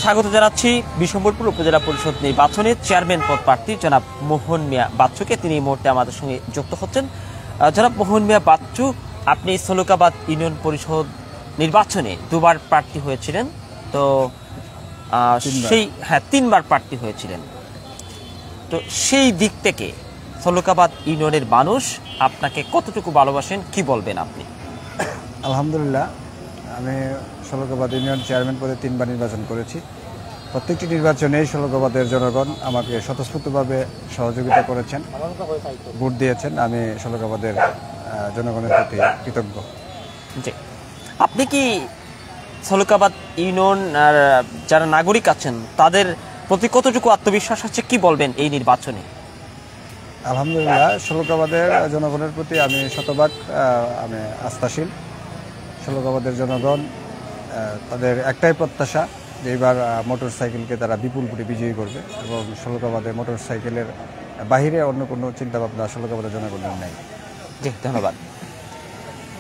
স্বাগত জানাচ্ছি বিশম্বরপুর উপজেলা পরিষদ নির্বাচনে চেয়ারম্যান পদ প্রার্থী জনাব মোহন মিয়া বাচ্চুকে। তিনি এই মুহূর্তে আমাদের সঙ্গে যুক্ত হচ্ছেন। জনাব মোহন মিয়া বাচ্চু, আপনি সলুকাবাদ ইউনিয়ন পরিষদ নির্বাচনে দুবার প্রার্থী হয়েছিলেন, তো তিনবার প্রার্থী হয়েছিলেন। তো সেই দিক থেকে সলুকাবাদ ইউনিয়নের মানুষ আপনাকে কতটুকু ভালোবাসেন, কি বলবেন আপনি? আলহামদুলিল্লাহ, আমি সলুকাবাদ ইউনিয়ন চেয়ারম্যান পদে তিনবার নির্বাচন করেছি। প্রত্যেকটি নির্বাচনেই সলুকাবাদের জনগণ আমাকে স্বতঃস্ফূর্তভাবে সহযোগিতা করেছেন, ভোট দিয়েছেন। আমি সলুকাবাদের জনগণের প্রতি কৃতজ্ঞ। জি, আপনি কি সলুকাবাদ ইউনিয়ন আর যারা নাগরিক আছেন তাদের প্রতি কতটুকু আত্মবিশ্বাস আছে, কি বলবেন এই নির্বাচনে? আলহামদুলিল্লাহ, সলুকাবাদের জনগণের প্রতি আমি শতভাগ আমি আস্থাশীল। সলুকাবাদের জনগণ তাদের একটাই প্রত্যাশা যে এবার মোটর সাইকেলকে তারা বিপুল ভোটে বিজয়ী করবে, এবং সলুকাবাদে মোটর সাইকেলের বাহিরে অন্য কোনো চিন্তাভাবনা সলুকাবাদের জনগণের নাই। জি, ধন্যবাদ।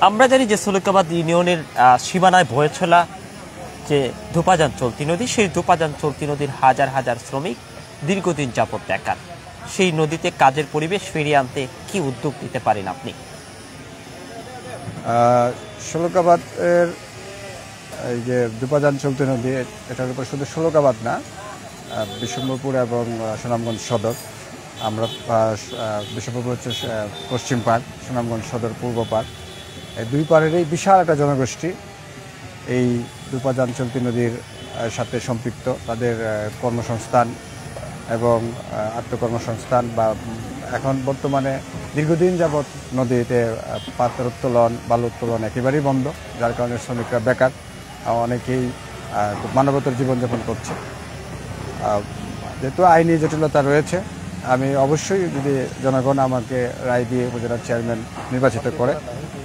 আমরা জানি যে সলুকাবাদ ইউনিয়নের সীমানায় বয়েছলা যে ধোপাজান চলতি নদী, সেই ধোপাজান চলতি নদীর হাজার হাজার শ্রমিক দীর্ঘদিন যাবৎ বেকার। সেই নদীতে কাজের পরিবেশ ফিরিয়ে আনতে কি উদ্যোগ নিতে পারেন আপনি? সলুকাবাদের এই যে ধোপাজান চলতি নদী, এটার উপর শুধু সলুকাবাদ না, বিশম্বরপুর এবং সুনামগঞ্জ সদর, আমরা বিশম্বরপুর হচ্ছে পশ্চিম পাড়, সুনামগঞ্জ সদর পূর্ব পাড়, এই দুই পাড়েরই বিশাল একটা জনগোষ্ঠী এই ধোপাজান চলতি নদীর সাথে সম্পৃক্ত। তাদের কর্মসংস্থান এবং আত্মকর্মসংস্থান বা এখন বর্তমানে দীর্ঘদিন যাবৎ নদীতে পাথর উত্তোলন, বালু উত্তোলন একেবারেই বন্ধ, যার কারণে শ্রমিকরা বেকার, অনেকেই মানবতার জীবনযাপন করছে। যেহেতু আইনি জটিলতা রয়েছে, আমি অবশ্যই যদি জনগণ আমাকে রায় দিয়ে উপজেলার চেয়ারম্যান নির্বাচিত করে,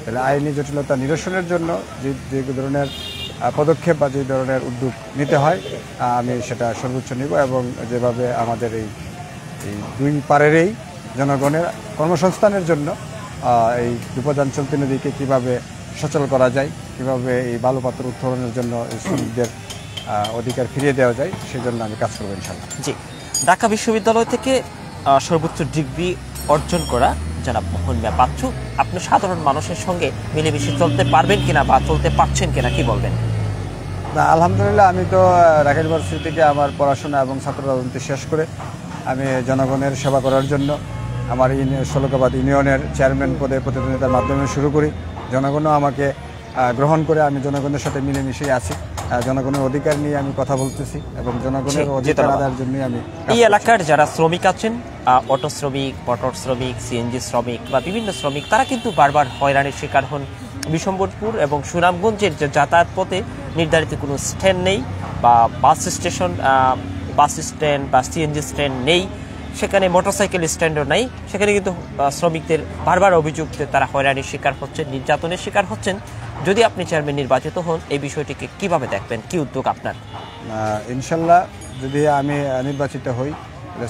তাহলে আইনি জটিলতা নিরসনের জন্য যে ধরনের পদক্ষেপ বা যে ধরনের উদ্যোগ নিতে হয় আমি সেটা সর্বোচ্চ নিব, এবং যেভাবে আমাদের এই দুই পাড়েরই জনগণের কর্মসংস্থানের জন্য এই ধোপাজান চলতি নদীকে কীভাবে সচল করা যায়, কীভাবে এই বালু পাথর উত্তোলনের জন্য শ্রমিকদের অধিকার ফিরিয়ে দেওয়া যায়, সেই জন্য আমি কাজ করবো ইনশাআল্লাহ। জি, ঢাকা বিশ্ববিদ্যালয় থেকে সর্বোচ্চ ডিগ্রি অর্জন করা জনাব মোহন মিয়া বাচ্চু, আপনি সাধারণ মানুষের সঙ্গে মিলেমিশে চলতে পারবেন কিনা বা চলতে পারছেন কিনা, কি বলবেন? না, আলহামদুলিল্লাহ, আমি তো ঢাকা ইউনিভার্সিটি থেকে আমার পড়াশোনা এবং ছাত্র রাজনীতি শেষ করে আমি জনগণের সেবা করার জন্য আমার সলুকাবাদ ইউনিয়নের চেয়ারম্যান পদে প্রতিদ্বন্দ্বিতার মাধ্যমে শুরু করি। জনগণও আমাকে গ্রহণ করে, আমি জনগণের সাথে মিলেমিশেই আছি, জনগণের অধিকার নিয়ে আমি কথা বলতেছি এবং জনগণের অধিকার আদায়ের জন্যই আমি এই এলাকার যারা শ্রমিক আছেন, অটো শ্রমিক, মোটর শ্রমিক, সিএনজি শ্রমিক বা বিভিন্ন শ্রমিক, তারা কিন্তু বারবার হয়রানির শিকার হন। বিশম্বরপুর এবং সুনামগঞ্জের যে যাতায়াত পথে নির্ধারিত কোনো স্ট্যান্ড নেই বা বাস স্ট্যান্ড বা সিএনজি স্ট্যান্ড নেই, সেখানে মোটরসাইকেল স্ট্যান্ডও নাই। সেখানে কিন্তু শ্রমিকদের বারবার অভিযোগ যে তারা হয়রানির শিকার হচ্ছেন, নির্যাতনের শিকার হচ্ছেন। যদি আপনি চেয়ারম্যান নির্বাচিত হন, এই বিষয়টিকে কিভাবে দেখবেন, কি উদ্যোগ আপনার? ইনশাল্লাহ, যদি আমি নির্বাচিত হই,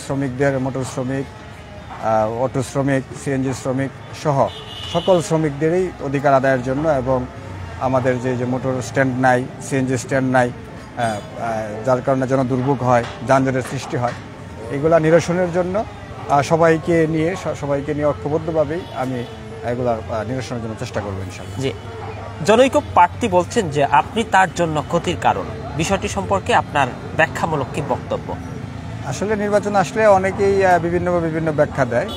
শ্রমিকদের, মোটর শ্রমিক, অটো শ্রমিক, সিএনজি শ্রমিক সহ সকল শ্রমিকদেরই অধিকার আদায়ের জন্য, এবং আমাদের যে মোটর স্ট্যান্ড নাই, সিএনজি স্ট্যান্ড নাই, যার কারণে যেন দুর্ভোগ হয়, যানজটের সৃষ্টি হয়, এগুলা নিরসনের জন্য সবাইকে নিয়ে ঐক্যবদ্ধভাবেই আমি এগুলা নিরসনের জন্য চেষ্টা করবো ইনশাআল্লাহ। জি, জনৈক প্রার্থী বলছেন যে আপনি তার জন্য ক্ষতির কারণ, বিষয়টি সম্পর্কে আপনার ব্যাখ্যামূলক কি বক্তব্য? আসলে নির্বাচন আসলে অনেকেই বিভিন্ন ব্যাখ্যা দেয়।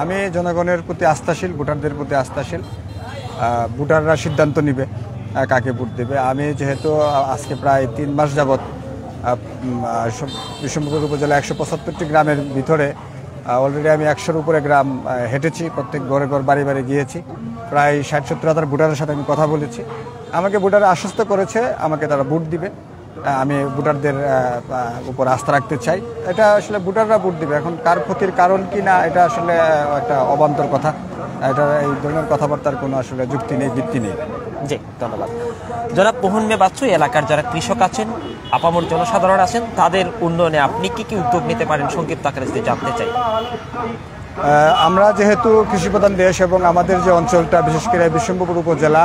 আমি জনগণের প্রতি আস্থাশীল, ভোটারদের প্রতি আস্থাশীল। ভোটাররা সিদ্ধান্ত নিবে কাকে ভোট দেবে। আমি যেহেতু আজকে প্রায় 3 মাস যাবৎ বিশম্বরপুর উপজেলা 175টি গ্রামের ভিতরে অলরেডি আমি 100-র উপরে গ্রাম হেঁটেছি, প্রত্যেক ঘরে বাড়ি গিয়েছি, প্রায় 60-70 হাজার ভোটারের সাথে আমি কথা বলেছি। আমাকে ভোটাররা আশ্বস্ত করেছে আমাকে তারা ভোট দিবে। আমি ভোটারদের উপর আস্থা রাখতে চাই। এটা আসলে ভোটাররা ভোট দিবে। এখন কার ক্ষতির কারণ কি না, এটা আসলে একটা অবান্তর কথা। এটা এই ধরনের কথাবার্তার কোনো আসলে যুক্তি নেই, ভিত্তি নেই। জি, ধন্যবাদ। জনাব মোহন মিয়া বাচ্চু, এলাকার যারা কৃষক আছেন, আপামর জনসাধারণ আছেন, তাদের উন্নয়নে আপনি কি উদ্যোগ নিতে পারেন সংক্ষিপ্ত আকারে যদি জানতে চাই? আমরা যেহেতু কৃষিপ্রধান দেশ এবং আমাদের যে অঞ্চলটা বিশেষ করে বিশ্বম্ভরপুর উপজেলা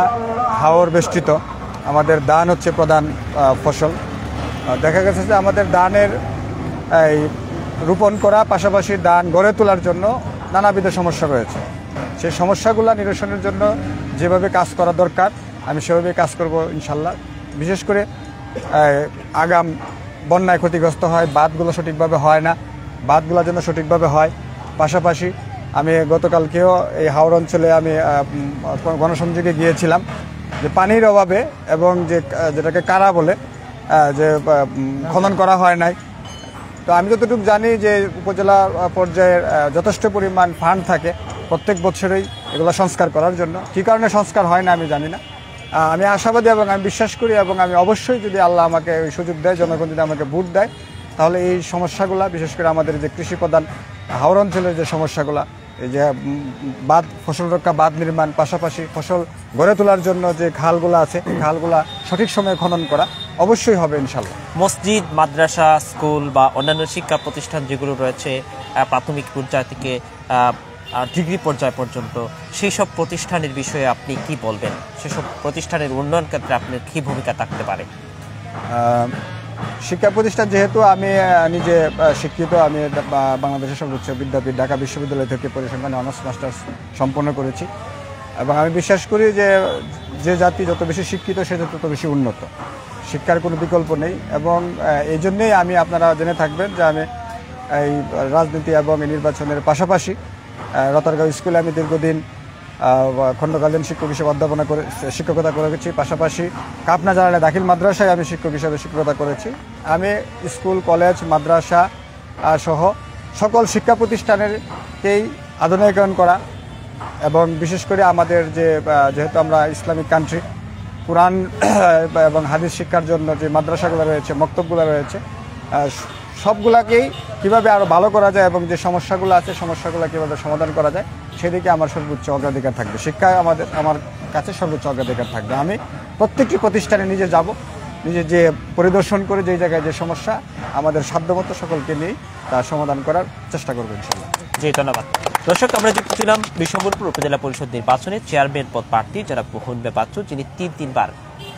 হাওর বেষ্টিত, আমাদের ধান হচ্ছে প্রধান ফসল। দেখা গেছে যে আমাদের ধানের এই রোপণ করা পাশাপাশি ধান গড়ে তোলার জন্য নানাবিধ সমস্যা রয়েছে। সেই সমস্যাগুলো নিরসনের জন্য যেভাবে কাজ করা দরকার আমি সেভাবে কাজ করব ইনশাল্লাহ। বিশেষ করে আগাম বন্যায় ক্ষতিগ্রস্ত হয়, বাঁধগুলো সঠিকভাবে হয় না, বাঁধগুলো যেন সঠিকভাবে হয়। পাশাপাশি আমি গতকালকেও এই হাওর অঞ্চলে আমি গণসংযোগে গিয়েছিলাম যে পানির অভাবে এবং যেটাকে কারা বলে যে খনন করা হয় নাই। তো আমি যতটুকু জানি যে উপজেলা পর্যায়ের যথেষ্ট পরিমাণ ফান্ড থাকে প্রত্যেক বছরেই এগুলো সংস্কার করার জন্য। কী কারণে সংস্কার হয় না আমি জানি না। আমি আশাবাদী এবং আমি বিশ্বাস করি এবং আমি অবশ্যই যদি আল্লাহ আমাকে ওই সুযোগ দেয়, জনগণ যদি আমাকে ভোট দেয়, তাহলে এই সমস্যাগুলো বিশেষ করে আমাদের যে কৃষি প্রধান হাওর অঞ্চলের যে সমস্যাগুলো, এই যে বাঁধ ফসল রক্ষা বাঁধ নির্মাণ পাশাপাশি ফসল গড়ে তোলার জন্য যে খালগুলো আছে এই খালগুলা সঠিক সময়ে খনন করা অবশ্যই হবে ইনশাল্লাহ। মসজিদ, মাদ্রাসা, স্কুল বা অন্যান্য শিক্ষা প্রতিষ্ঠান যেগুলো রয়েছে প্রাথমিক পর্যায় থেকে ডিগ্রি পর্যায় পর্যন্ত, সেই সব প্রতিষ্ঠানের বিষয়ে আপনি কি বলবেন? সেসব প্রতিষ্ঠানের উন্নয়ন ক্ষেত্রে আপনার কী ভূমিকা থাকতে পারে? শিক্ষা প্রতিষ্ঠান যেহেতু আমি নিজে শিক্ষিত, আমি বাংলাদেশের সর্বোচ্চ বিদ্যাপীঠ ঢাকা বিশ্ববিদ্যালয় থেকে পরিসংখ্যানে অনার্স মাস্টার্স সম্পন্ন করেছি এবং আমি বিশ্বাস করি যে জাতি যত বেশি শিক্ষিত সে তত বেশি উন্নত। শিক্ষার কোনো বিকল্প নেই এবং এই জন্যেই আমি আপনারা জেনে থাকবেন যে আমি এই রাজনীতি এবং নির্বাচনের পাশাপাশি রতরগাঁও স্কুলে আমি দীর্ঘদিন খণ্ডকালীন শিক্ষক হিসেবে অধ্যাপনা করে শিক্ষকতা করেছি। পাশাপাশি কাপনা জানালে দাখিল মাদ্রাসায় আমি শিক্ষক হিসেবে শিক্ষকতা করেছি। আমি স্কুল, কলেজ, মাদ্রাসা সহ সকল শিক্ষা প্রতিষ্ঠানেরকেই আধুনিকায়ন করা এবং বিশেষ করে আমাদের যেহেতু আমরা ইসলামিক কান্ট্রি, কোরআন এবং হাদিস শিক্ষার জন্য যে মাদ্রাসাগুলো রয়েছে, মক্তবগুলো রয়েছে, সবগুলাকেই কীভাবে আরও ভালো করা যায় এবং যে সমস্যাগুলো আছে সমস্যাগুলো কীভাবে সমাধান করা যায় সেদিকে আমার সর্বোচ্চ অগ্রাধিকার থাকবে। শিক্ষা আমার কাছে সর্বোচ্চ অগ্রাধিকার থাকবে। আমি প্রত্যেকটি প্রতিষ্ঠানে নিজে যাব, নিজে যে পরিদর্শন করে যেই জায়গায় যে সমস্যা আমাদের সাধ্যমতো সকলকে নিয়েই তার সমাধান করার চেষ্টা করবো ইনশাআল্লাহ। জি, ধন্যবাদ। দর্শক, আমরা যুক্ত ছিলাম বিশ্বম্ভরপুর উপজেলা পরিষদ নির্বাচনে চেয়ারম্যান পদ প্রার্থী যারা মোহনবে বাচ্চু, যিনি তিনবার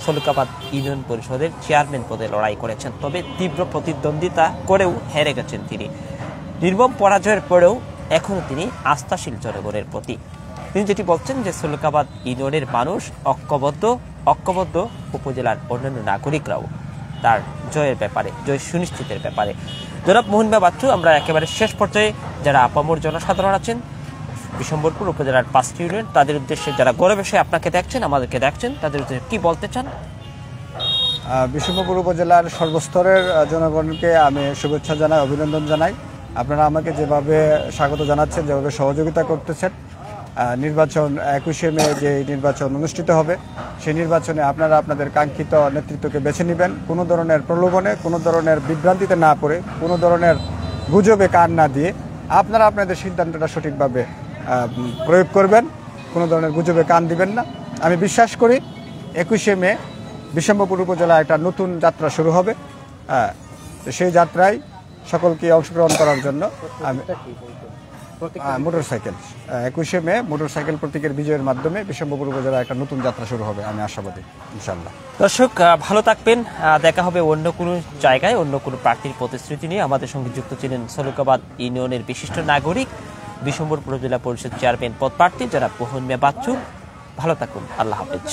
সলুকাবাদ ইউনিয়ন পরিষদের চেয়ারম্যান পদে লড়াই করেছেন। তবে তীব্র প্রতিদ্বন্দ্বিতা করেও হেরে গেছেন তিনি। নির্মম পরাজয়ের পরেও এখনও তিনি আস্থাশীল জনগণের প্রতি। তিনি যেটি বলছেন যে সলুকাবাদ ইউনিয়নের মানুষ ঐক্যবদ্ধ উপজেলার অন্যান্য নাগরিকরাও তার জয়ের ব্যাপারে, জয় সুনিশ্চিতের ব্যাপারে। জনাব মোহনবে বাচ্চু, আমরা একেবারে শেষ পর্যায়ে যারা আপামর জনসাধারণ আছেন বিশ্বম্ভরপুর উপজেলার 5টি ইউনিয়ন, তাদের উদ্দেশ্যে যারা গৌরব এসে আপনাকে দেখছেন, আমাদেরকে দেখছেন, তাদের উদ্দেশ্যে কি বলতে চান? বিশ্বম্ভরপুর উপজেলার সর্বস্তরের জনগণকে আমি শুভেচ্ছা জানাই, অভিনন্দন জানাই। আপনারা আমাকে যেভাবে স্বাগত জানাচ্ছেন, যেভাবে সহযোগিতা করতেছেন। নির্বাচন 21শে মে যে নির্বাচন অনুষ্ঠিত হবে সেই নির্বাচনে আপনারা আপনাদের কাঙ্ক্ষিত নেতৃত্বকে বেছে নেবেন। কোনো ধরনের প্রলোভনে, কোনো ধরনের বিভ্রান্তিতে না পড়ে, কোনো ধরনের গুজবে কান না দিয়ে আপনারা আপনাদের সিদ্ধান্তটা সঠিকভাবে প্রয়োগ করবেন। কোনো ধরনের গুজবে কান দিবেন না। আমি বিশ্বাস করি 21শে মে বিশ্বম্ভরপুর উপজেলায় একটা নতুন যাত্রা শুরু হবে। সেই যাত্রায় সকলকে অংশগ্রহণ করার জন্য আমি মোটরসাইকেল 21শে মে মোটরসাইকেল প্রতীকের বিজয়ের মাধ্যমে বিশ্বম্ভরপুর উপজেলায় একটা নতুন যাত্রা শুরু হবে, আমি আশাবাদী ইনশাআল্লাহ। দর্শক, ভালো থাকবেন। দেখা হবে অন্য কোনো জায়গায় অন্য কোনো প্রার্থীর প্রতিশ্রুতি নিয়ে। আমাদের সঙ্গে যুক্ত ছিলেন সলুকাবাদ ইউনিয়নের বিশিষ্ট নাগরিক, বিশ্বম্ভরপুর উপজেলা পরিষদ চেয়ারম্যান পদ প্রার্থী যারা মোহনবে বাচ্চু। ভালো থাকুন, আল্লাহ হাফেজ।